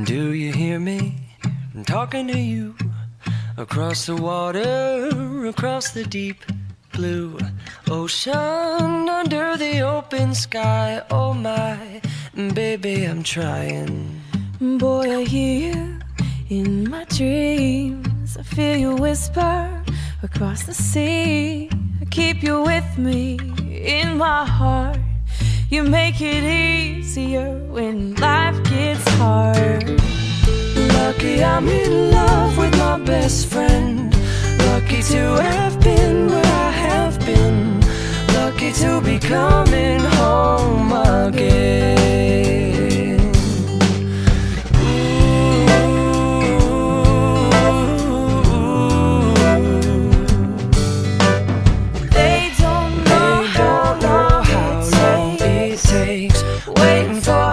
Do you hear me? I'm talking to you. Across the water, across the deep blue ocean, under the open sky. Oh my, baby, I'm trying. Boy, I hear you in my dreams. I feel you whisper across the sea. I keep you with me in my heart. You make it easier when life gets hard. Lucky I'm in love with my best friend. Lucky to have been where I have been. Lucky to be coming home again. They don't know how long it takes Waiting for